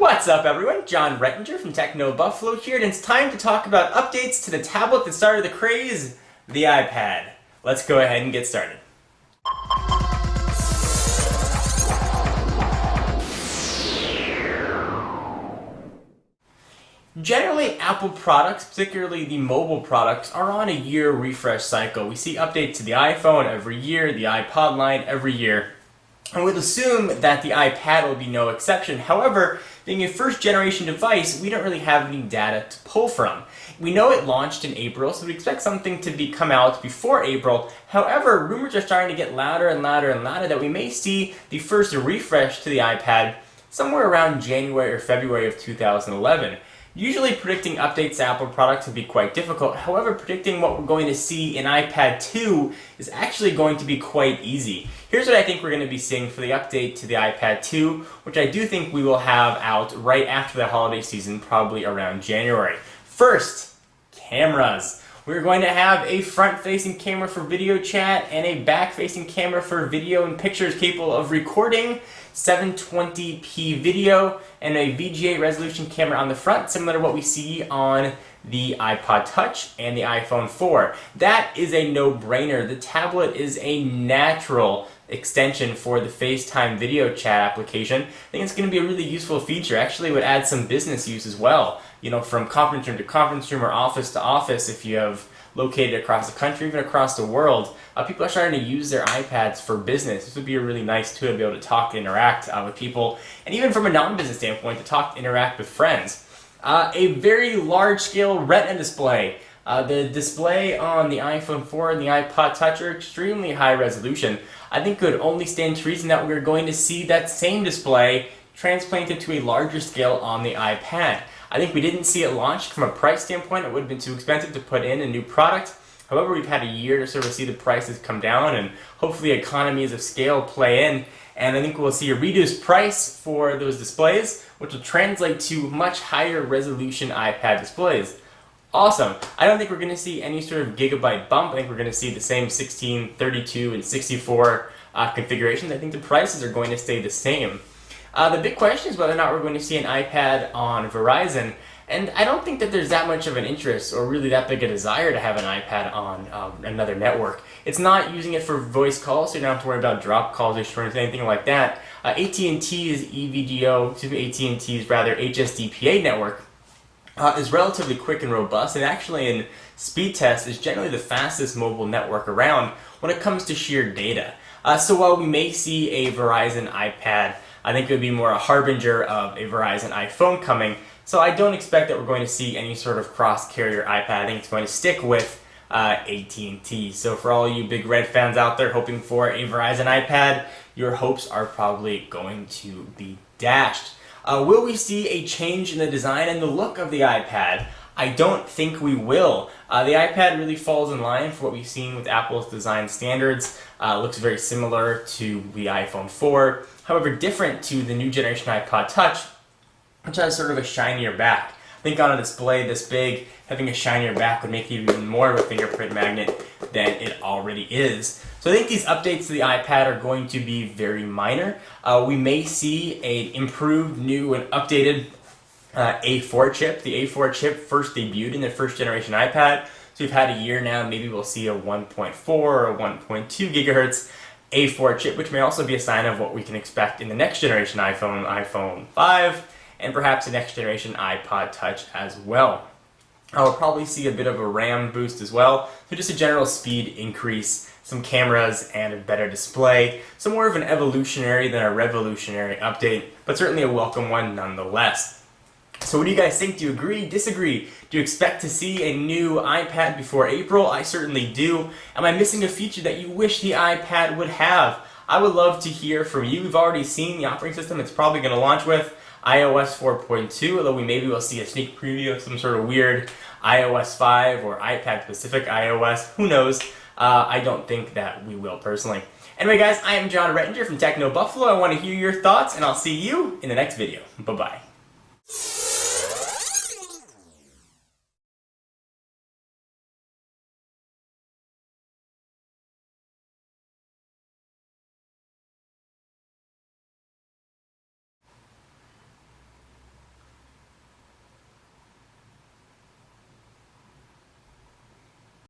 What's up everyone, John Rettinger from Techno Buffalo here, and it's time to talk about updates to the tablet that started the craze, the iPad. Let's go ahead and get started. Generally, Apple products, particularly the mobile products, are on a year refresh cycle. We see updates to the iPhone every year, the iPod line every year, and we'd assume that the iPad will be no exception. However, being a first generation device, we don't really have any data to pull from. We know it launched in April, so we expect something to come out before April. However, rumors are starting to get louder and louder and louder that we may see the first refresh to the iPad somewhere around January or February of 2011. Usually predicting updates to Apple products would be quite difficult. However, predicting what we're going to see in iPad 2 is actually going to be quite easy. Here's what I think we're going to be seeing for the update to the iPad 2, which I do think we will have out right after the holiday season, probably around January. First, cameras. We're going to have a front-facing camera for video chat and a back-facing camera for video and pictures capable of recording 720p video and a VGA resolution camera on the front, similar to what we see on the iPod Touch and the iPhone 4. That is a no-brainer. The tablet is a natural extension for the FaceTime video chat application. I think it's going to be a really useful feature. Actually, it would add some business use as well. You know, from conference room to conference room or office to office, if you have located across the country, even across the world, people are starting to use their iPads for business. This would be a really nice tool to be able to talk, interact with people, and even from a non-business standpoint, to talk, interact with friends. A very large-scale Retina display. The display on the iPhone 4 and the iPod Touch are extremely high resolution. I think it would only stand to reason that we're going to see that same display transplanted to a larger scale on the iPad. I think we didn't see it launched. From a price standpoint, it would have been too expensive to put in a new product. However, we've had a year to sort of see the prices come down and hopefully economies of scale play in. And I think we'll see a reduced price for those displays, which will translate to much higher resolution iPad displays. Awesome. I don't think we're going to see any sort of gigabyte bump. I think we're going to see the same 16, 32, and 64 configurations. I think the prices are going to stay the same. The big question is whether or not we're going to see an iPad on Verizon, and I don't think that there's that much of an interest or really that big a desire to have an iPad on another network. It's not using it for voice calls, so you don't have to worry about drop calls or anything like that. AT&T's AT&T's HSDPA network is relatively quick and robust, and actually in speed tests is generally the fastest mobile network around when it comes to sheer data. So while we may see a Verizon iPad, I think it would be more a harbinger of a Verizon iPhone coming. So I don't expect that we're going to see any sort of cross-carrier iPad. I think it's going to stick with AT&T. So for all you big Red fans out there hoping for a Verizon iPad, your hopes are probably going to be dashed. Will we see a change in the design and the look of the iPad? I don't think we will. The iPad really falls in line for what we've seen with Apple's design standards. Looks very similar to the iPhone 4, however different to the new generation iPod Touch, which has sort of a shinier back. I think on a display this big, having a shinier back would make it even more of a fingerprint magnet than it already is. So I think these updates to the iPad are going to be very minor. We may see an improved, new, and updated A4 chip. The A4 chip first debuted in the first generation iPad, so we've had a year now. Maybe we'll see a 1.4 or 1.2 gigahertz A4 chip, which may also be a sign of what we can expect in the next generation iPhone, iPhone 5, and perhaps the next generation iPod Touch as well. I'll probably see a bit of a RAM boost as well, so just a general speed increase, some cameras, and a better display. So more of an evolutionary than a revolutionary update, but certainly a welcome one nonetheless. So what do you guys think? Do you agree? Disagree? Do you expect to see a new iPad before April? I certainly do. Am I missing a feature that you wish the iPad would have? I would love to hear from you. We've already seen the operating system it's probably going to launch with, iOS 4.2, although we maybe will see a sneak preview of some sort of weird iOS 5 or iPad-specific iOS. Who knows? I don't think that we will personally. Anyway guys, I am John Rettinger from Techno Buffalo. I want to hear your thoughts, and I'll see you in the next video. Bye-bye.